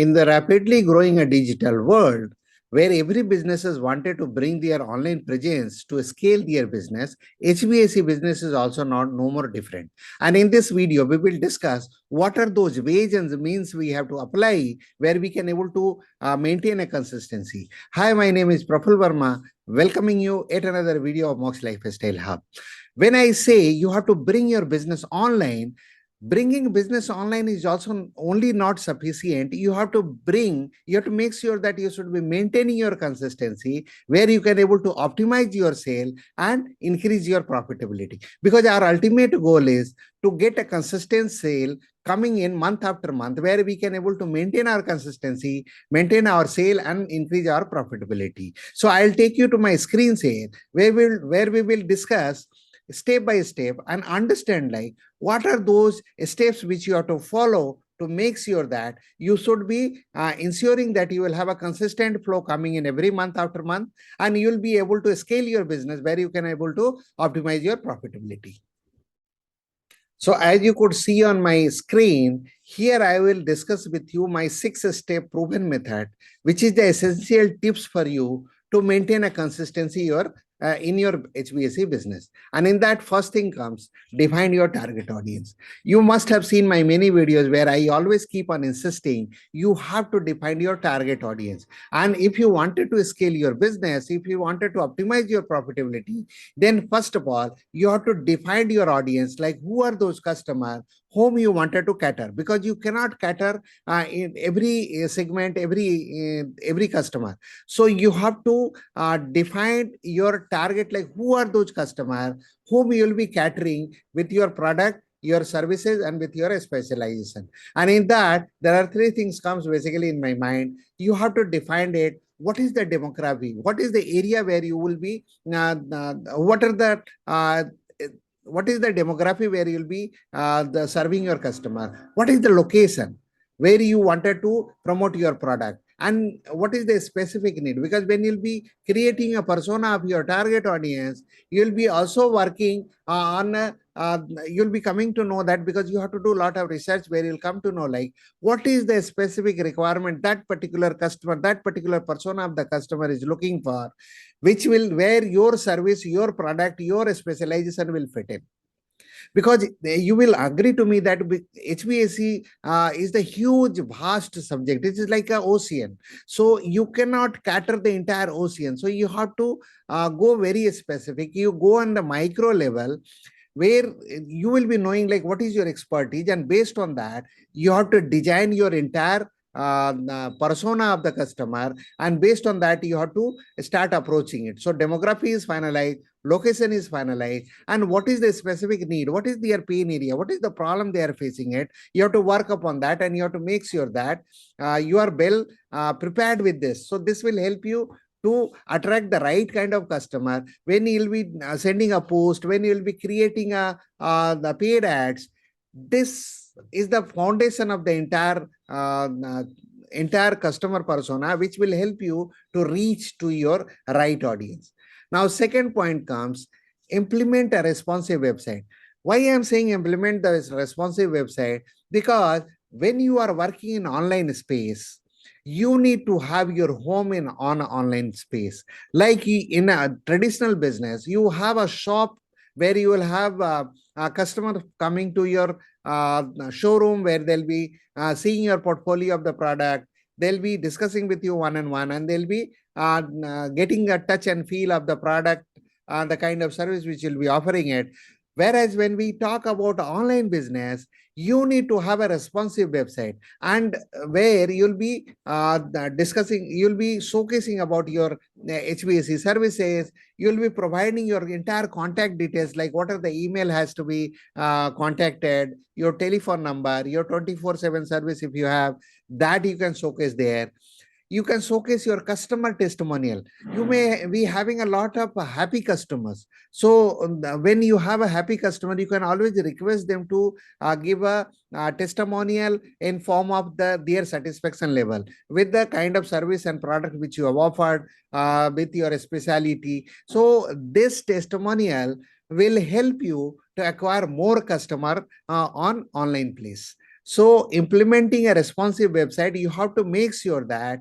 In the rapidly growing a digital world, where every businesses wanted to bring their online presence to scale their business, HVAC business is also not no more different. And in this video, we will discuss what are those ways and the means we have to apply where we can able to maintain a consistency. Hi, my name is Praful Varma, welcoming you at another video of Moksh Lifestyle Hub. When I say you have to bring your business online, bringing business online is also only not sufficient. You have to make sure that you should be maintaining your consistency where you can able to optimize your sale and increase your profitability, because our ultimate goal is to get a consistent sale coming in month after month where we can able to maintain our consistency, maintain our sale and increase our profitability. So I'll take you to my screen share where we will discuss step by step and understand like what are those steps which you have to follow to make sure that you should be ensuring that you will have a consistent flow coming in every month after month, and you will be able to scale your business where you can able to optimize your profitability. So as you could see on my screen, here I will discuss with you my 6-step proven method, which is the essential tips for you to maintain a consistency in your HVAC business. And in that, first thing comes, define your target audience. You must have seen my many videos where I always keep on insisting you have to define your target audience. And if you wanted to scale your business, if you wanted to optimize your profitability, then first of all, you have to define your audience, like who are those customers whom you wanted to cater, because you cannot cater in every segment, every customer. So you have to define your target, like who are those customers whom you will be catering with your product, your services and with your specialization. And in that, there are three things comes basically in my mind. You have to define it. What is the demography? What is the area where you will be? What is the demography where you'll be serving your customer? What is the location where you wanted to promote your product? And what is the specific need? Because when you'll be creating a persona of your target audience, you'll be also working you'll be coming to know that, because you have to do a lot of research where you'll come to know like what is the specific requirement that particular customer, that particular persona of the customer is looking for, where your service, your product, your specialization will fit in. Because you will agree to me that HVAC is the huge vast subject. It is like an ocean, so you cannot cater the entire ocean. So you have to go very specific. You go on the micro level where you will be knowing like what is your expertise, and based on that you have to design your entire persona of the customer, and based on that you have to start approaching it. So demography is finalized, location is finalized, and what is the specific need, what is their pain area, what is the problem they are facing it. You have to work upon that, and you have to make sure that you are well prepared with this. So this will help you to attract the right kind of customer when you'll be sending a post, when you'll be creating the paid ads. This is the foundation of the entire customer persona, which will help you to reach to your right audience. Now, second point comes, implement a responsive website. Why I am saying implement the responsive website? Because when you are working in online space, you need to have your home on online space. Like in a traditional business, you have a shop where you will have a customer coming to your showroom, where they'll be seeing your portfolio of the product. They'll be discussing with you one-on-one, and they'll be getting a touch and feel of the product, the kind of service which you'll be offering it. Whereas when we talk about online business, you need to have a responsive website, and where you'll be discussing, you'll be showcasing about your HVAC services. You'll be providing your entire contact details, like what are the email has to be contacted, your telephone number, your 24/7 service if you have, that you can showcase there. You can showcase your customer testimonial. You may be having a lot of happy customers. So when you have a happy customer, you can always request them to give a testimonial in form of their satisfaction level with the kind of service and product which you have offered, with your speciality. So this testimonial will help you to acquire more customer on online place. So implementing a responsive website, you have to make sure that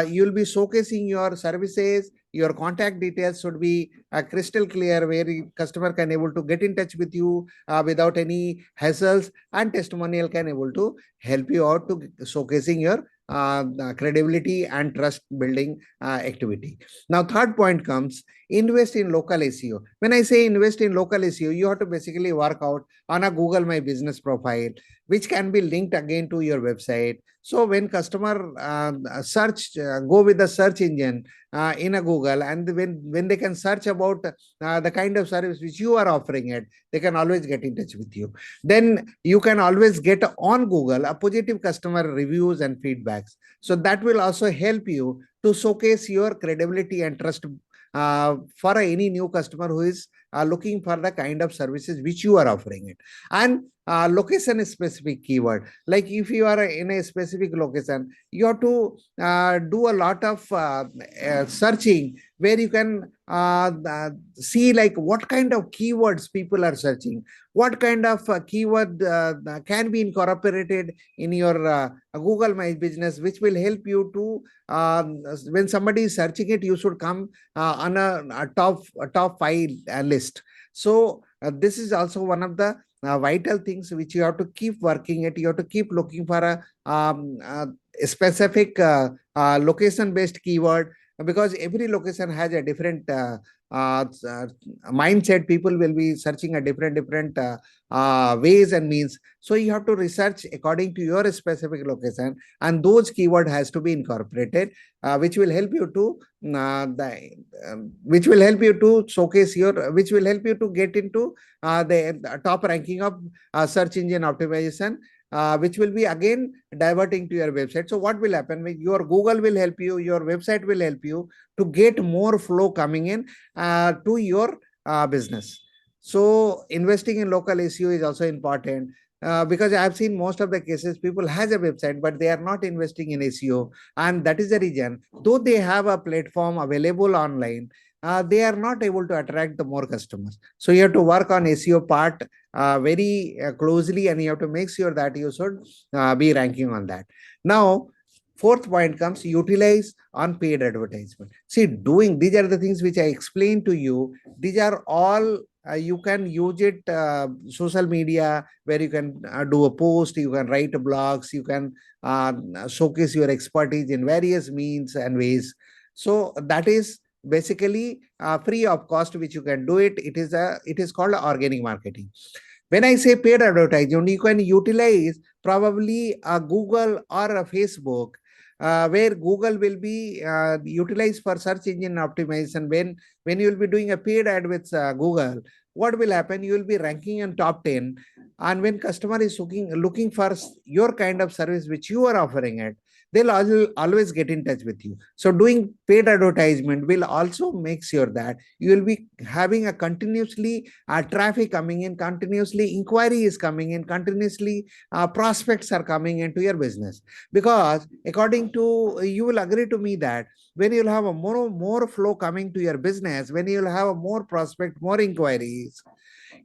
you'll be showcasing your services, your contact details should be crystal clear, where the customer can able to get in touch with you without any hassles, and testimonial can able to help you out to showcasing your credibility and trust building activity. Now, third point comes invest in local SEO. When I say invest in local SEO, you have to basically work out on a Google My Business profile, which can be linked again to your website. So when customer go with the search engine in a Google, and when they can search about the kind of service which you are offering it, they can always get in touch with you. Then you can always get on Google a positive customer reviews and feedbacks. So that will also help you to showcase your credibility and trust for any new customer who is looking for the kind of services which you are offering it. And location is specific keyword. Like if you are in a specific location, you have to do a lot of searching, where you can see like what kind of keywords people are searching, what kind of keyword can be incorporated in your Google My Business, which will help you to when somebody is searching it, you should come on a top five list. So this is also one of the vital things which you have to keep working at. You have to keep looking for a specific location based keyword, because every location has a different mindset. People will be searching a different ways and means. So you have to research according to your specific location, and those keyword has to be incorporated, which will help you to which will help you to showcase your, which will help you to get into the top ranking of search engine optimization, which will be again diverting to your website. So what will happen? Your Google will help you, your website will help you to get more flow coming in to your business. So investing in local SEO is also important. Because I have seen most of the cases, people has a website, but they are not investing in SEO. And that is the reason, though they have a platform available online, they are not able to attract the more customers. So you have to work on SEO part very closely, and you have to make sure that you should be ranking on that. Now, fourth point comes utilize unpaid advertisement. See, doing these are the things which I explained to you. These are all you can use it social media, where you can do a post, you can write blogs, you can showcase your expertise in various means and ways. So that is basically free of cost, which you can do it. It is called organic marketing. When I say paid advertising, you can utilize probably a Google or a Facebook, where Google will be utilized for search engine optimization. When you will be doing a paid ad with Google, what will happen? You will be ranking in top 10, and when customer is looking for your kind of service which you are offering it, they'll always get in touch with you. So doing paid advertisement will also make sure that you will be having a continuously traffic coming in, continuously inquiry is coming in, continuously prospects are coming into your business. Because according to, you will agree to me that when you'll have a more flow coming to your business, when you'll have a more prospect, more inquiries,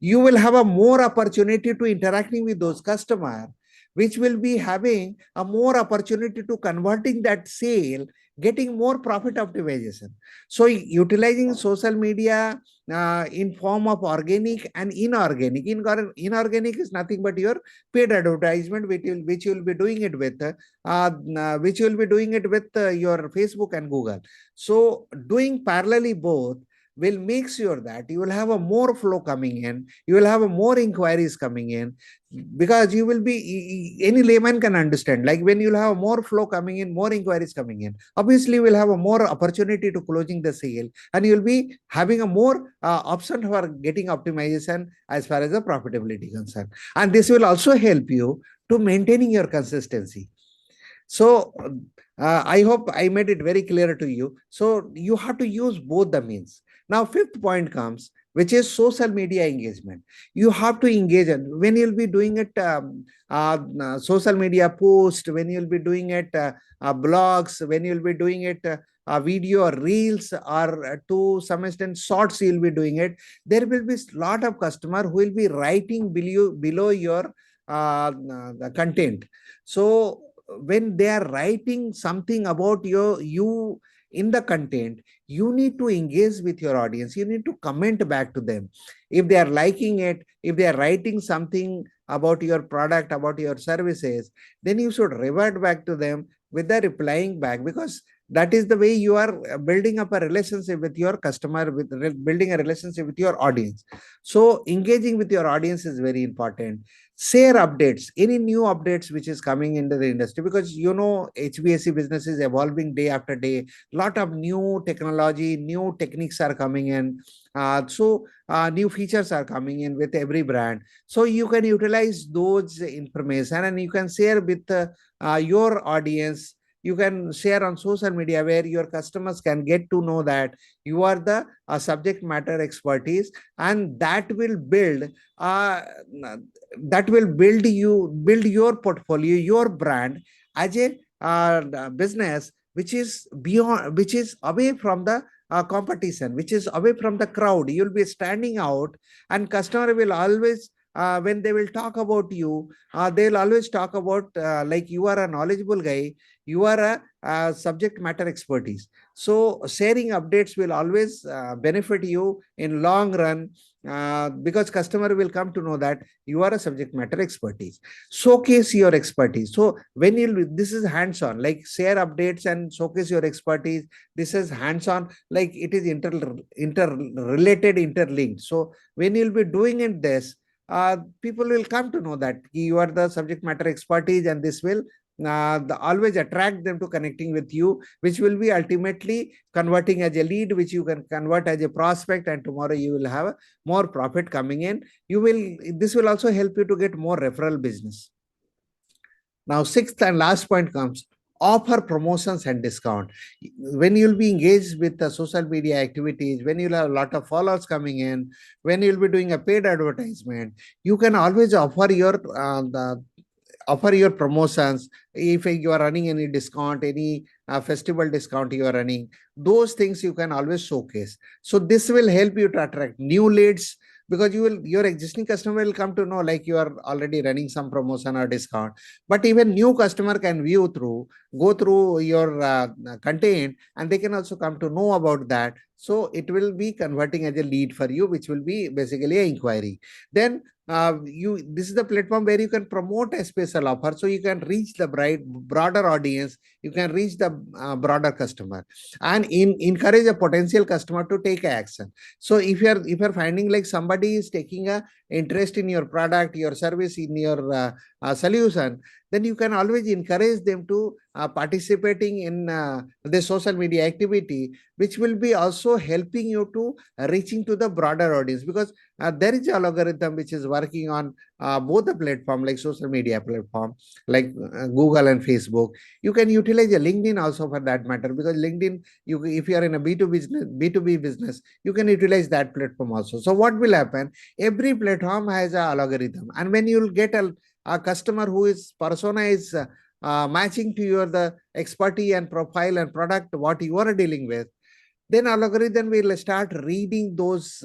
you will have a more opportunity to interacting with those customers, which will be having a more opportunity to converting that sale, getting more profit optimization. So utilizing social media in form of organic and inorganic. Inorganic is nothing but your paid advertisement, which you will be doing it with your Facebook and Google. So doing parallelly both will make sure that you will have a more flow coming in, you will have a more inquiries coming in, because you will be, any layman can understand, like when you'll have more flow coming in, more inquiries coming in, obviously you will have a more opportunity to closing the sale, and you'll be having a more option for getting optimization as far as the profitability concerned. And this will also help you to maintaining your consistency. So I hope I made it very clear to you. So you have to use both the means. Now, fifth point comes, which is social media engagement. You have to engage in, when you'll be doing it social media post, when you'll be doing it blogs, when you'll be doing it video or reels, or to some extent shorts, you'll be doing it. There will be a lot of customer who will be writing below your the content. So when they are writing something about you in the content, you need to engage with your audience. You need to comment back to them. If they are liking it, if they are writing something about your product, about your services, then you should revert back to them with the replying back, because that is the way you are building up a relationship with your customer, with building a relationship with your audience. So engaging with your audience is very important. Share updates, any new updates which is coming into the industry, because HVAC business is evolving day after day. Lot of new technology, new techniques are coming in. New features are coming in with every brand. So you can utilize those information and you can share with your audience. You can share on social media where your customers can get to know that you are the subject matter expertise, and uh, that will build your portfolio, your brand as a business which is beyond, which is away from the competition, which is away from the crowd. You'll be standing out, and customer will always, when they will talk about you, they'll always talk about like you are a knowledgeable guy, you are a subject matter expertise. So sharing updates will always benefit you in long run, because customer will come to know that you are a subject matter expertise. Showcase your expertise. So when this is hands on, like share updates and showcase your expertise. This is hands on, like it is interrelated, interlinked. So when you'll be doing it this, people will come to know that you are the subject matter expertise, and this will always attract them to connecting with you, which will be ultimately converting as a lead, which you can convert as a prospect, and tomorrow you will have more profit coming in. This will also help you to get more referral business. Now, sixth and last point comes offer promotions and discount. When you'll be engaged with the social media activities, when you'll have a lot of followers coming in, when you'll be doing a paid advertisement, you can always offer your promotions. If you are running any discount, any festival discount you are running, those things you can always showcase. So this will help you to attract new leads, because your existing customer will come to know like you are already running some promotion or discount. But even new customer can go through your content, and they can also come to know about that. So it will be converting as a lead for you, which will be basically an inquiry. Then this is the platform where you can promote a special offer, so you can reach the broader audience, you can reach the broader customer, and encourage a potential customer to take action. So if you're finding like somebody is taking a interest in your product, your service, in your solution, then you can always encourage them to participating in the social media activity, which will be also helping you to reaching to the broader audience, because there is an algorithm which is working on both the platform, like social media platform, like Google and Facebook. You can utilize a LinkedIn also for that matter, because LinkedIn, if you are in a B2B business, you can utilize that platform also. So what will happen? Every platform has an algorithm, and when you will get a customer who is persona is matching to your the expertise and profile and product what you are dealing with, then algorithm will start reading those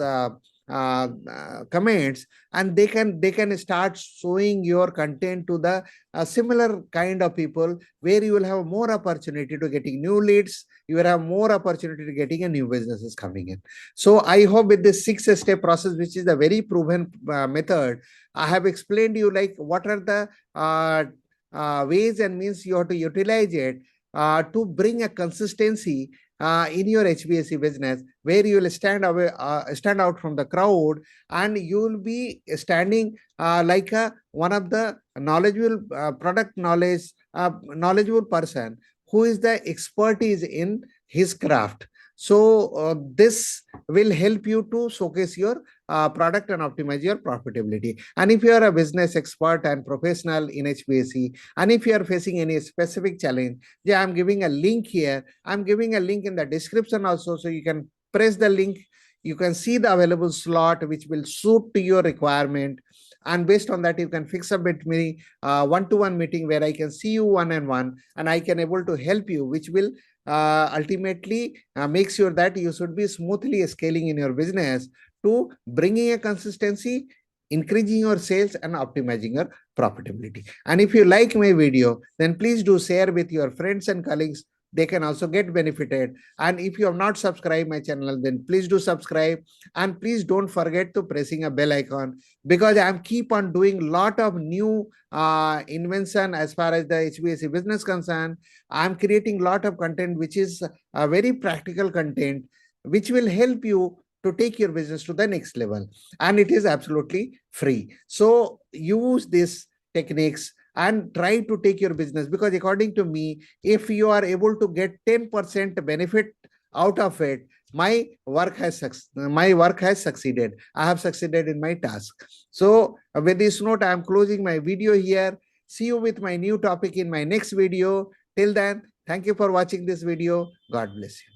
comments, and they can start showing your content to the similar kind of people, where you will have more opportunity to getting new leads, you will have more opportunity to getting a new businesses coming in. So I hope with this 6-step process, which is a very proven method, I have explained you like what are the ways and means you have to utilize it to bring a consistency in your HVAC business, where you will stand out from the crowd, and you will be standing like one of the knowledgeable knowledgeable person who is the expertise in his craft. So this will help you to showcase your product and optimize your profitability. And if you are a business expert and professional in HVAC, and if you are facing any specific challenge, yeah, I'm giving a link here. I'm giving a link in the description also, so you can press the link. You can see the available slot which will suit to your requirement, and based on that you can fix up with me one-to-one meeting, where I can see you one-on-one, and I can able to help you, which will ultimately make sure that you should be smoothly scaling in your business to bringing a consistency increasing your sales and optimizing your profitability. And if you like my video, then please do share with your friends and colleagues. They can also get benefited. And if you have not subscribed my channel, then please do subscribe, and please don't forget to pressing a bell icon, because I'm keep on doing lot of new invention as far as the HVAC business concerned. I'm creating lot of content which is a very practical content which will help you to take your business to the next level, and it is absolutely free. So use these techniques and try to take your business, because according to me, if you are able to get 10% benefit out of it, my work has succeeded. I have succeeded in my task. So with this note, I am closing my video here. See you with my new topic in my next video. Till then, thank you for watching this video. God bless you.